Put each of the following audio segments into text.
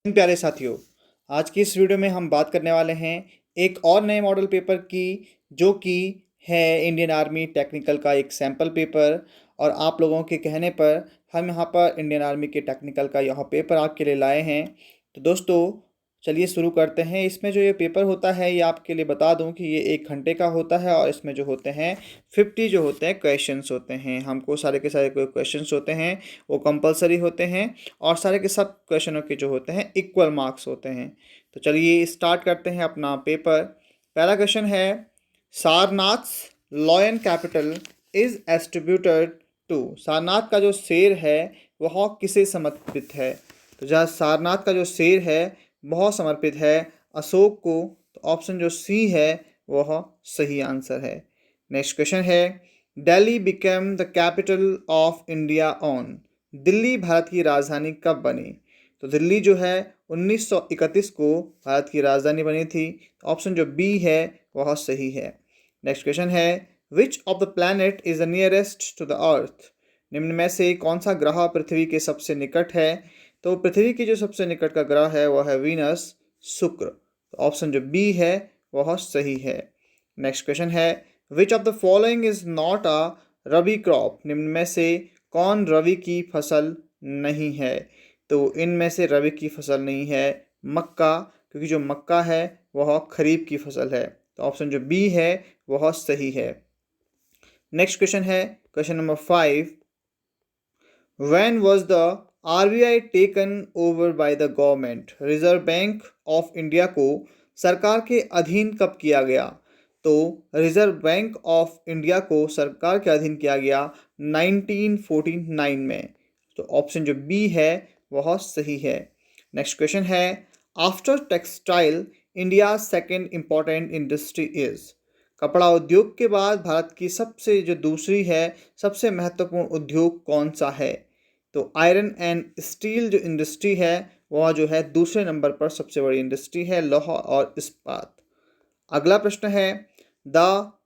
प्यारे साथियों, आज की इस वीडियो में हम बात करने वाले हैं एक और नए मॉडल पेपर की, जो कि है इंडियन आर्मी टेक्निकल का एक सैम्पल पेपर। और आप लोगों के कहने पर हम यहाँ पर इंडियन आर्मी के टेक्निकल का यह पेपर आपके लिए लाए हैं। तो दोस्तों, चलिए शुरू करते हैं। इसमें जो ये पेपर होता है, ये आपके लिए बता दूं कि ये 1 घंटे का होता है और इसमें जो होते हैं 50 जो होते हैं क्वेश्चंस होते हैं। हमको सारे के सारे क्वेश्चंस होते हैं, वो कंपलसरी होते हैं। और सारे के सब क्वेश्चनों के जो होते हैं इक्वल मार्क्स होते हैं। तो चलिए स्टार्ट करते हैं अपना पेपर। पहला क्वेश्चन है, Sarnath lion capital is attributed to. Sarnath का जो शेर है वह किसे समर्पित है? तो जहाँ सारनाथ का जो शेर है बहुत समर्पित है अशोक को। तो ऑप्शन जो सी है वह सही आंसर है। नेक्स्ट क्वेश्चन है, Delhi became the capital of India on. Delhi Bharat की राजधानी कब बनी? तो दिल्ली जो है 1931 को भारत की राजधानी बनी थी। ऑप्शन जो बी है वह सही है। नेक्स्ट क्वेश्चन है, which of the planet is the nearest to the earth. निम्न में से कौन सा ग्रह पृथ्वी के सबसे निकट है? तो पृथ्वी की जो सबसे निकट का ग्रह है वह है वीनस, शुक्र। तो ऑप्शन जो बी है वह सही है। नेक्स्ट क्वेश्चन है, which of the following is not a rabi crop. निम्न में से कौन रवि की फसल नहीं है? तो इनमें से रबी की फसल नहीं है मक्का, क्योंकि जो मक्का है वह खरीफ की फसल है। तो ऑप्शन जो बी है वह सही है। नेक्स्ट क्वेश्चन है, question number 5, when was the RBI taken over by the government. Reserve bank of India को सरकार के अधीन कब किया गया? तो रिजर्व बैंक ऑफ इंडिया को सरकार के अधीन किया गया 1949 में। तो ऑप्शन जो बी है वह सही है। नेक्स्ट क्वेश्चन है, after textile India second important industry is. कपड़ा उद्योग के बाद भारत की सबसे जो दूसरी है सबसे महत्वपूर्ण उद्योग कौन सा है? तो आयरन एंड स्टील जो इंडस्ट्री है वह जो है दूसरे नंबर पर सबसे बड़ी इंडस्ट्री है, लोहा और इस्पात। अगला प्रश्न है, the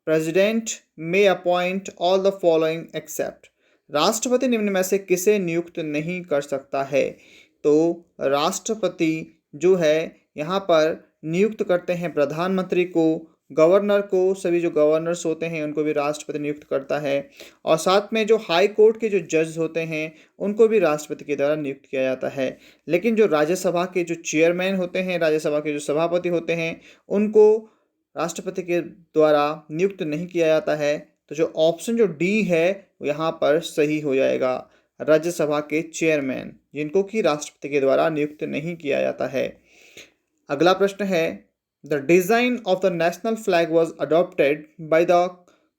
president may appoint all the following except. राष्ट्रपति निम्न में से किसे नियुक्त नहीं कर सकता है? तो राष्ट्रपति जो है यहाँ पर नियुक्त करते हैं प्रधानमंत्री को, गवर्नर को, सभी जो गवर्नर्स होते हैं उनको भी राष्ट्रपति नियुक्त करता है। और साथ में जो हाई कोर्ट के जो जज होते हैं उनको भी राष्ट्रपति के द्वारा नियुक्त किया जाता है। लेकिन जो राज्यसभा के जो चेयरमैन होते हैं, राज्यसभा के जो सभापति होते हैं, उनको राष्ट्रपति के द्वारा नियुक्त नहीं किया जाता है। तो जो ऑप्शन जो डी है वो यहाँ पर सही हो जाएगा, राज्यसभा के चेयरमैन, जिनको कि राष्ट्रपति के द्वारा नियुक्त नहीं किया जाता है। अगला प्रश्न है, the design of the national flag was adopted by the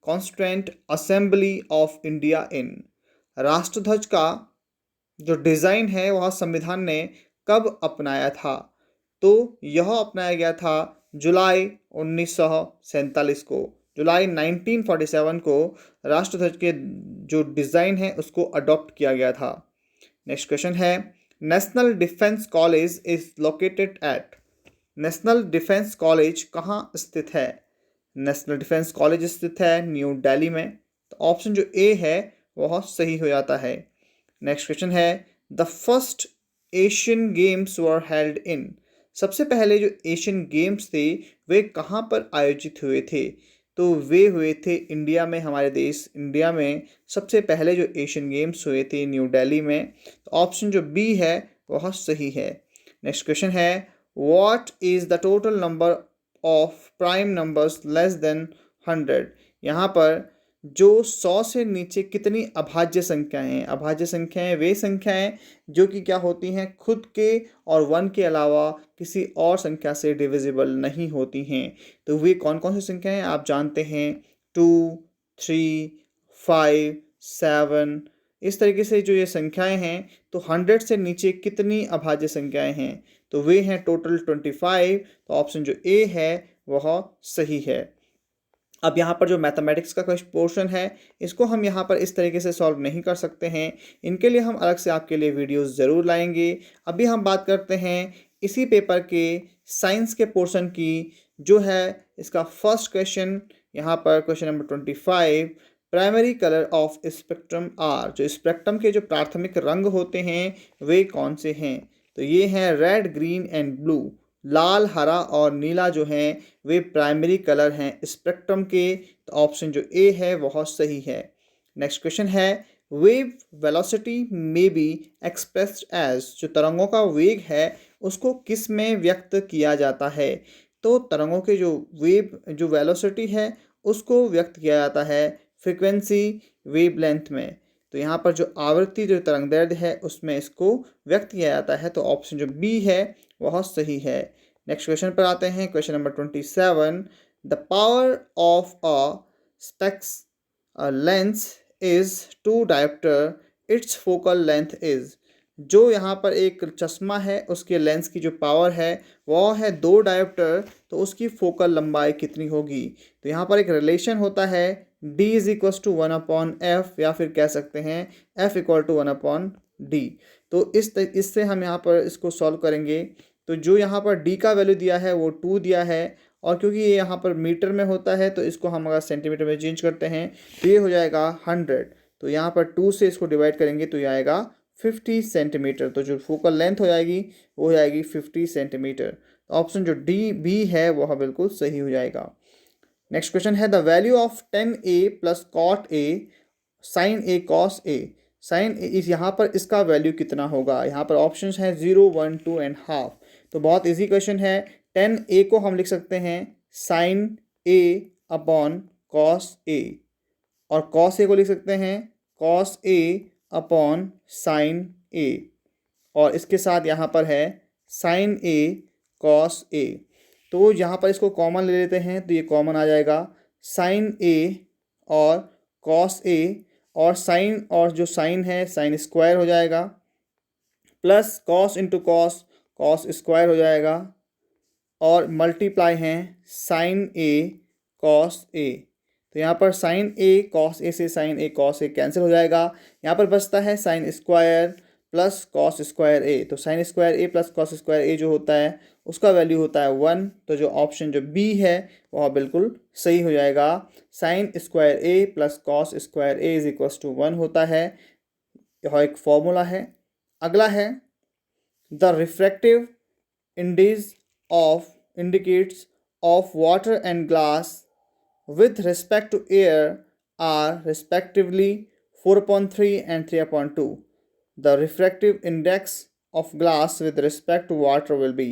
constituent assembly of India in. राष्ट्रध्वज का जो डिज़ाइन है वह संविधान ने कब अपनाया था? तो यह अपनाया गया था जुलाई 1947 को। जुलाई 1947 को राष्ट्रध्वज के जो डिज़ाइन है उसको अडॉप्ट किया गया था। नेक्स्ट क्वेश्चन है, national defence college is located at. National defence college कहाँ स्थित है? नेशनल डिफेंस कॉलेज स्थित है न्यू दिल्ली में। तो ऑप्शन जो ए है वह सही हो जाता है। नेक्स्ट क्वेश्चन है, the first Asian games were held in. सबसे पहले जो एशियन गेम्स थे वे कहाँ पर आयोजित हुए थे? तो वे हुए थे इंडिया में, हमारे देश इंडिया में सबसे पहले जो एशियन गेम्स हुए थे न्यू दिल्ली में। तो ऑप्शन जो बी है वह सही है। नेक्स्ट क्वेश्चन है, what is the total number of prime numbers less than 100। यहाँ पर जो 100 से नीचे कितनी अभाज्य संख्याएं हैं? अभाज्य संख्याएं वे संख्याएं जो कि क्या होती हैं, खुद के और 1 के अलावा किसी और संख्या से डिविजिबल नहीं होती हैं। तो वे कौन कौन सी संख्याएं आप जानते हैं? 2, 3, 5, 7। इस तरीके से जो ये संख्याएं हैं, तो 100 से नीचे कितनी अभाज्य संख्याएं हैं? तो वे हैं टोटल 25। तो ऑप्शन जो ए है वह सही है। अब यहाँ पर जो मैथमेटिक्स का पोर्शन है इसको हम यहाँ पर इस तरीके से सॉल्व नहीं कर सकते हैं, इनके लिए हम अलग से आपके लिए वीडियोस ज़रूर लाएंगे। अभी हम बात करते हैं इसी पेपर के साइंस के पोर्शन की, जो है इसका फर्स्ट क्वेश्चन। यहाँ पर question number 25, primary colour of spectrum are. जो स्पेक्ट्रम के जो प्राथमिक रंग होते हैं वे कौन से हैं? तो ये हैं रेड, ग्रीन एंड ब्लू। लाल, हरा और नीला जो हैं वे प्राइमरी कलर हैं स्पेक्ट्रम के। तो ऑप्शन जो ए है वह सही है। नेक्स्ट क्वेश्चन है wave velocity may be expressed as, जो तरंगों का वेग है उसको किस में व्यक्त किया जाता है। तो तरंगों के जो वेलोसिटी है उसको व्यक्त किया जाता है फ्रीक्वेंसी वेवलेंथ में। तो यहाँ पर जो आवृत्ति जो तरंग दैर्ध्य है उसमें इसको व्यक्त किया जाता है। तो ऑप्शन जो बी है वह सही है। नेक्स्ट क्वेश्चन पर आते हैं, question number 27। The power of a specs lens is 2 dioptre, it's focal length is. जो यहाँ पर एक चश्मा है उसके लेंस की जो पावर है वह है 2 डायोप्टर, तो उसकी फोकल लंबाई कितनी होगी। तो यहाँ पर एक रिलेशन होता है d is equal to 1/f, या फिर कह सकते हैं f इक्वल टू 1/d। तो इससे हम यहाँ पर इसको सॉल्व करेंगे। तो जो यहाँ पर d का वैल्यू दिया है वो 2 दिया है, और क्योंकि ये यहाँ पर मीटर में होता है तो इसको हम अगर सेंटीमीटर में चेंज करते हैं तो ये हो जाएगा 100। तो यहाँ पर 2 से इसको डिवाइड करेंगे तो ये आएगा 50 सेंटीमीटर। तो जो फोकल लेंथ हो जाएगी वो हो जाएगी 50 सेंटीमीटर। ऑप्शन जो डी बी है वह बिल्कुल सही हो जाएगा। नेक्स्ट क्वेश्चन है the value of 10a plus cot A sine A cos A. Sine A इस यहाँ पर इसका वैल्यू कितना होगा। यहाँ पर ऑप्शन हैं 0, 1, 2 एंड हाफ। तो बहुत इजी क्वेश्चन है। 10a को हम लिख सकते हैं sign A upon cos A, और कॉस ए को लिख सकते हैं कॉस ए अपॉन साइन ए, और इसके साथ यहाँ पर है साइन ए कॉस ए। तो यहाँ पर इसको कॉमन ले लेते हैं तो ये कॉमन आ जाएगा साइन ए और कॉस ए, और साइन और जो साइन है साइन स्क्वायर हो जाएगा, plus cos into cos cos square हो जाएगा, और मल्टीप्लाई हैं साइन ए कॉस ए। तो यहाँ पर साइन ए कॉस ए से sine A cos A cancel हो जाएगा। यहाँ पर बचता है sine square plus cos square A. तो sine square A plus cos square A जो होता है उसका वैल्यू होता है 1। तो जो ऑप्शन जो बी है वह बिल्कुल सही हो जाएगा। Sine square A plus cos square A is equal to 1 होता है। यह एक फॉर्मूला है। अगला है the refractive index of indicates of water and glass with respect to air are respectively 4/3 and 3/2. The refractive index of glass with respect to water will be।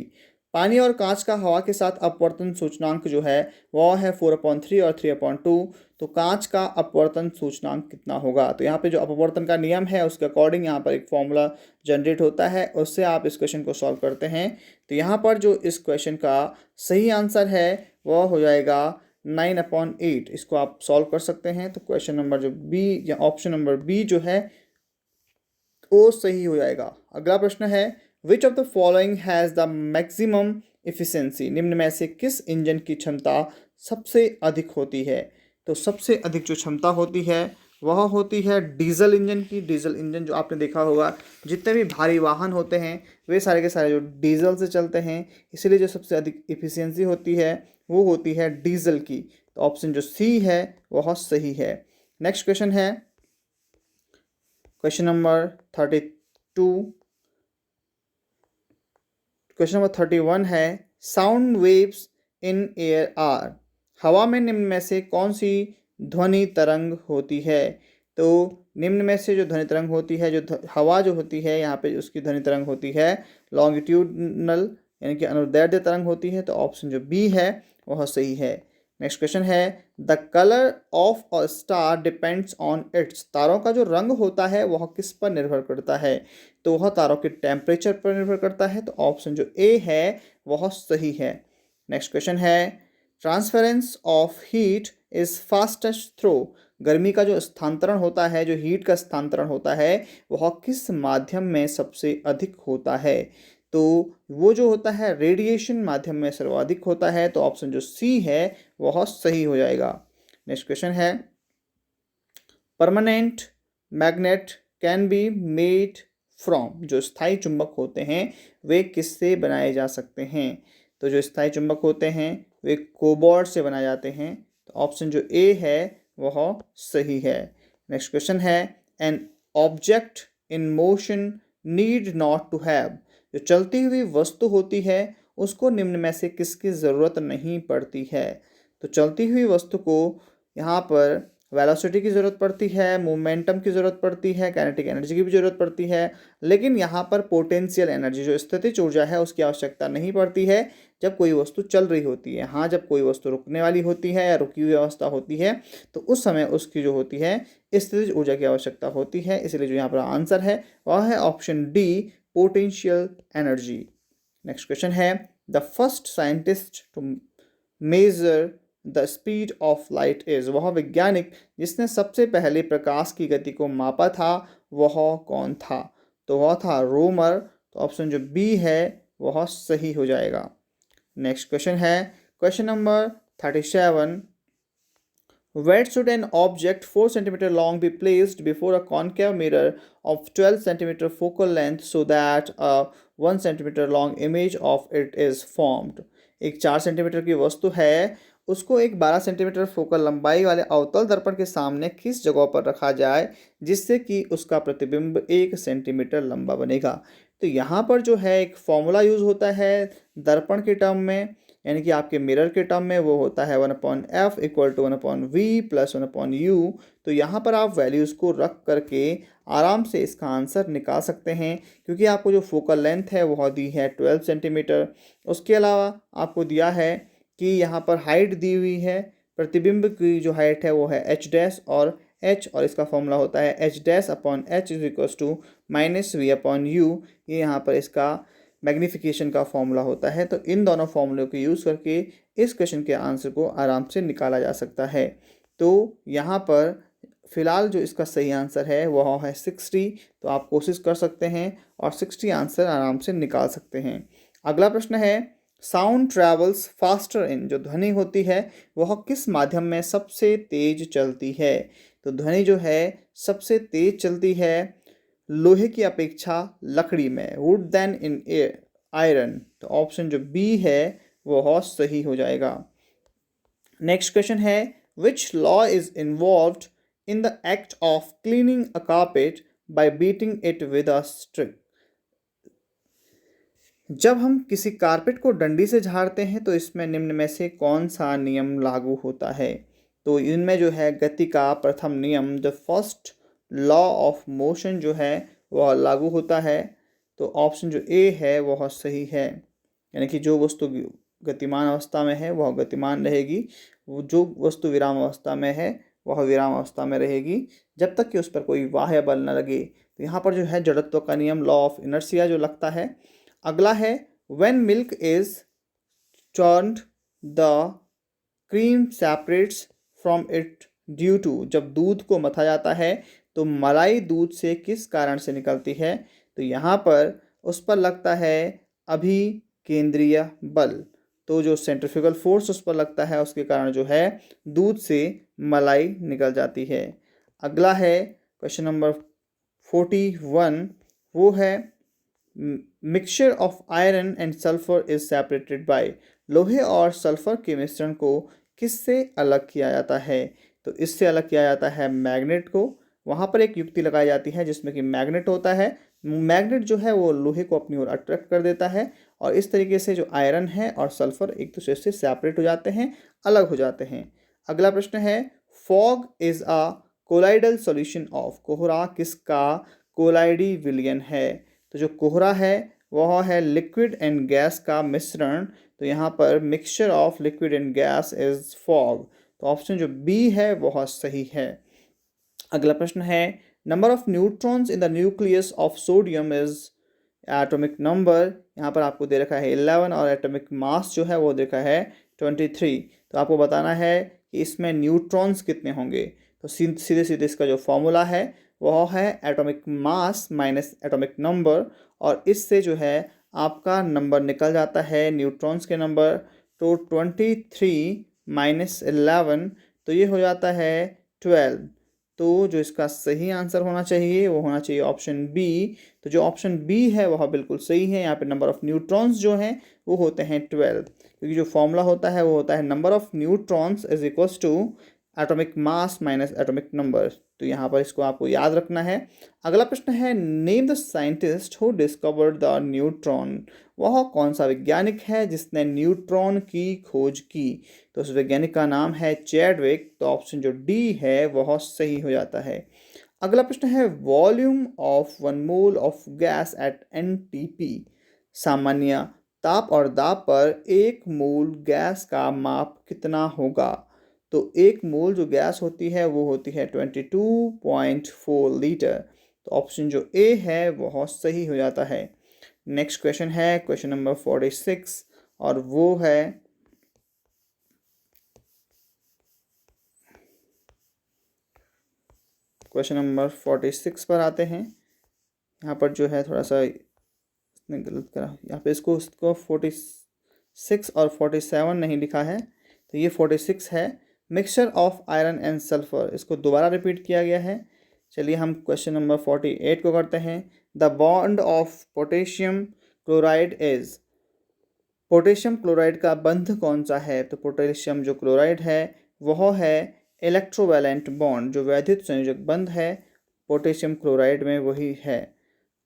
पानी और कांच का हवा के साथ अपवर्तन सूचकांक जो है वह है 4/3 और 3/2। तो कांच का अपवर्तन सूचकांक कितना होगा। तो यहाँ पे जो अपवर्तन का नियम है उसके अकॉर्डिंग यहाँ पर एक फॉर्मूला जनरेट होता है, उससे आप इस क्वेश्चन को सॉल्व करते हैं। तो यहाँ पर जो इस क्वेश्चन का सही आंसर है वह हो जाएगा 9/8। इसको आप सॉल्व कर सकते हैं। तो क्वेश्चन नंबर जो बी या ऑप्शन नंबर बी जो है वो सही हो जाएगा। अगला प्रश्न है which of the following has the maximum efficiency. निम्न में से किस इंजन की क्षमता सबसे अधिक होती है। तो सबसे अधिक जो क्षमता होती है वह होती है डीजल इंजन की। डीजल इंजन जो आपने देखा होगा जितने भी भारी वाहन होते हैं वे सारे के सारे जो डीजल से चलते हैं, इसलिए जो सबसे अधिक इफिशिएंसी होती है वो होती है डीजल की। तो ऑप्शन जो सी है वह सही है। नेक्स्ट क्वेश्चन है क्वेश्चन नंबर 32। क्वेश्चन नंबर 31 है sound waves in air are. हवा में निम्न में से कौन सी ध्वनि तरंग होती है। तो निम्न में से जो ध्वनि तरंग होती है, जो हवा जो होती है यहाँ पे उसकी ध्वनि तरंग होती है लॉन्गिट्यूडनल यानी कि अनुदैर्ध्य तरंग होती है। तो ऑप्शन जो बी है वह सही है। नेक्स्ट क्वेश्चन है the colour of a star depends on it's. तारों का जो रंग होता है वह किस पर निर्भर करता है। तो वह तारों के टेम्परेचर पर निर्भर करता है। तो ऑप्शन जो ए है वह सही है। नेक्स्ट क्वेश्चन है transference of heat is fastest through. गर्मी का जो स्थानांतरण होता है, जो हीट का स्थानांतरण होता है वह किस माध्यम में सबसे अधिक होता है। तो वो जो होता है रेडिएशन माध्यम में सर्वाधिक होता है। तो ऑप्शन जो सी है वह सही हो जाएगा। नेक्स्ट क्वेश्चन है permanent magnet can be made from. जो स्थायी चुंबक होते हैं वे किससे बनाए जा सकते हैं। तो जो स्थायी चुंबक होते हैं वे कोबाल्ट से बनाए जाते हैं। तो ऑप्शन जो ए है वह सही है। नेक्स्ट क्वेश्चन है an object in motion need not to have. जो चलती हुई वस्तु होती है उसको निम्न में से किसकी ज़रूरत नहीं पड़ती है? तो चलती हुई वस्तु को यहाँ पर वेलोसिटी की ज़रूरत पड़ती है, मोमेंटम की ज़रूरत पड़ती है, काइनेटिक एनर्जी की भी ज़रूरत पड़ती है, लेकिन यहाँ पर पोटेंशियल एनर्जी जो स्थितिज ऊर्जा है उसकी आवश्यकता नहीं पड़ती है जब कोई वस्तु चल रही होती है। हाँ, जब कोई वस्तु रुकने वाली होती है या रुकी हुई अवस्था होती है तो उस समय उसकी जो होती है स्थितिज ऊर्जा की आवश्यकता होती है। इसलिए जो यहाँ पर आंसर है वह है option D, potential energy. Next question है, the first scientist to measure the speed of light is, वह वैज्ञानिक जिसने सबसे पहले प्रकाश की गति को मापा था वह कौन था? तो वह था रोमर। तो ऑप्शन जो बी है वह सही हो जाएगा। नेक्स्ट क्वेश्चन है question number 37, where should an object 4 cm long be placed before a concave mirror of 12 cm focal length so that a 1 cm long image of it is formed? एक 4 centimetre की वस्तु है, उसको एक 12 centimetre focal लंबाई वाले अवतल दर्पण के सामने किस जगह पर रखा जाए जिससे कि उसका प्रतिबिंब 1 सेंटीमीटर लंबा बनेगा? तो यहाँ पर जो है एक फॉर्मूला यूज़ होता है दर्पण के टर्म में, यानी कि आपके मिरर के टर्म में वो होता है 1/f equal to 1/v plus 1/u। तो यहाँ पर आप वैल्यूज़ को रख करके आराम से इसका आंसर निकाल सकते हैं, क्योंकि आपको जो फोकल लेंथ है वह दी है 12 सेंटीमीटर। उसके अलावा आपको दिया है कि यहाँ पर हाइट दी हुई है, प्रतिबिंब की जो हाइट है वो है h डैश और h, और इसका फॉर्मूला होता है h dash upon h is equals to -v/u। ये यहाँ पर इसका मैग्नीफिकेशन का फॉर्मूला होता है। तो इन दोनों फॉर्मूलों को यूज़ करके इस क्वेश्चन के आंसर को आराम से निकाला जा सकता है। तो यहाँ पर फ़िलहाल जो इसका सही आंसर है वह है 60। तो आप कोशिश कर सकते हैं और 60 आंसर आराम से निकाल सकते हैं। अगला प्रश्न है, साउंड ट्रैवल्स फास्टर इन, जो ध्वनि होती है वह किस माध्यम में सबसे तेज चलती है? तो ध्वनि जो है सबसे तेज चलती है लोहे की अपेक्षा लकड़ी में, वुड देन इन आयरन। तो ऑप्शन जो बी है वह सही हो जाएगा। नेक्स्ट क्वेश्चन है, which law is involved in the act of cleaning a carpet bye beating it with a stick? जब हम किसी कारपेट को डंडी से झाड़ते हैं तो इसमें निम्न में से कौन सा नियम लागू होता है? तो इनमें जो है गति का प्रथम नियम, the first law of motion जो है वह लागू होता है। तो ऑप्शन जो ए है वह सही है, यानी कि जो वस्तु गतिमान अवस्था में है वह गतिमान रहेगी, वो जो वस्तु विराम अवस्था में है वह विराम अवस्था में रहेगी जब तक कि उस पर कोई बाह्य बल न लगे। तो यहाँ पर जो है जड़त्व का नियम, लॉ ऑफ इनर्शिया जो लगता है। अगला है, when milk is churned the cream separates from it due to, जब दूध को मथा जाता है तो मलाई दूध से किस कारण से निकलती है? तो यहाँ पर उस पर लगता है अभिकेंद्रीय बल। तो जो सेंट्रीफ्यूगल फोर्स उस पर लगता है उसके कारण जो है दूध से मलाई निकल जाती है। अगला है क्वेश्चन नंबर 41, वो है mixture of iron and sulphur is separated by, लोहे और सल्फर के मिश्रण को किससे अलग किया जाता है? तो इससे अलग किया जाता है मैग्नेट को। वहाँ पर एक युक्ति लगाई जाती है जिसमें कि मैग्नेट होता है, मैग्नेट जो है वो लोहे को अपनी ओर अट्रैक्ट कर देता है और इस तरीके से जो आयरन है और सल्फर एक दूसरे से सेपरेट हो जाते हैं, अलग हो जाते हैं। अगला प्रश्न है, fog is a colloidal solution of, कोहरा किसका कोलाइडी विलयन है? तो जो कोहरा है वह है लिक्विड एंड गैस का मिश्रण। तो यहाँ पर mixture of liquid and gas is fog. तो ऑप्शन जो बी है वह सही है। अगला प्रश्न है, number of neutrons in the nucleus of sodium is atomic number, यहाँ पर आपको दे रखा है 11 और एटॉमिक मास जो है वो दे रखा है 23। तो आपको बताना है कि इसमें न्यूट्रॉन्स कितने होंगे। तो सीधे सीधे इसका जो फॉर्मूला है वह है atomic mass minus atomic number, और इससे जो है आपका नंबर निकल जाता है न्यूट्रॉन्स के नंबर। तो 23 माइनस 11 तो ये हो जाता है 12। तो जो इसका सही आंसर होना चाहिए वो होना चाहिए ऑप्शन बी। तो जो ऑप्शन बी है वह बिल्कुल सही है। यहाँ पे नंबर ऑफ न्यूट्रॉन्स जो हैं वो होते हैं 12, क्योंकि जो फॉर्मूला होता है वो होता है number of neutrons is equals to atomic mass minus atomic number. तो यहाँ पर इसको आपको याद रखना है। अगला प्रश्न है name the scientist who discovered the neutron. वह कौन सा वैज्ञानिक है जिसने न्यूट्रॉन की खोज की। तो उस वैज्ञानिक का नाम है चैडविक। तो ऑप्शन जो डी है वह सही हो जाता है। अगला प्रश्न है volume of 1 mole of gas at NTP। सामान्य ताप और दाब पर 1 मोल गैस का माप कितना होगा। तो 1 मोल जो गैस होती है वो होती है 22.4 लीटर। तो ऑप्शन जो ए है वह सही हो जाता है। नेक्स्ट क्वेश्चन है क्वेश्चन नंबर 46 और वो है क्वेश्चन नंबर 46 पर आते हैं। यहाँ पर जो है थोड़ा सा इसने गलत करा, यहाँ पे इसको 46 और 47 नहीं लिखा है, तो ये 46 है। Mixture of iron and sulphur, इसको दोबारा रिपीट किया गया है। चलिए हम क्वेश्चन नंबर 48 को करते हैं। The bond of potassium chloride is. Potassium chloride का बंध कौन सा है। तो पोटेशियम जो क्लोराइड है वह है इलेक्ट्रोवैलेंट बॉन्ड, जो वैद्युत संयोजक बंध है पोटेशियम क्लोराइड में वही है।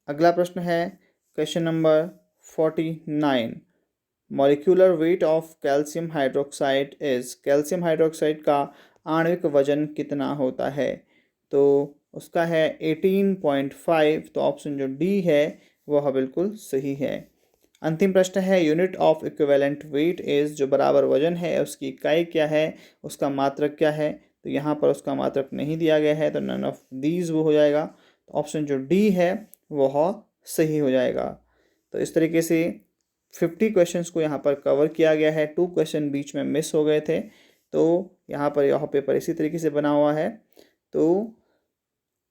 अगला प्रश्न है question number 49। Molecular weight of calcium hydroxide is. Calcium hydroxide का आणविक वजन कितना होता है। तो उसका है 18.5। तो ऑप्शन जो डी है वह बिल्कुल सही है। अंतिम प्रश्न है unit of equivalent weight is. जो बराबर वजन है उसकी इकाई क्या है, उसका मात्रक क्या है। तो यहाँ पर उसका मात्रक नहीं दिया गया है, तो नन ऑफ दीज वो हो जाएगा। तो ऑप्शन जो डी है वह सही हो जाएगा। तो इस तरीके से 50 क्वेश्चंस को यहाँ पर कवर किया गया है। 2 क्वेश्चन बीच में मिस हो गए थे, तो यहाँ पर यह पेपर इसी तरीके से बना हुआ है। तो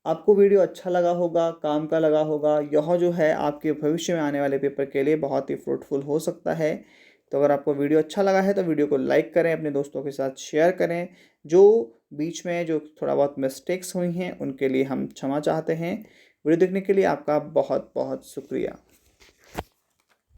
आपको वीडियो अच्छा लगा होगा, काम का लगा होगा। यह जो है आपके भविष्य में आने वाले पेपर के लिए बहुत ही फ्रूटफुल हो सकता है। तो अगर आपको वीडियो अच्छा लगा है तो वीडियो को लाइक करें, अपने दोस्तों के साथ शेयर करें। जो बीच में जो थोड़ा बहुत मिस्टेक्स हुई हैं उनके लिए हम क्षमा चाहते हैं। वीडियो देखने के लिए आपका बहुत बहुत शुक्रिया।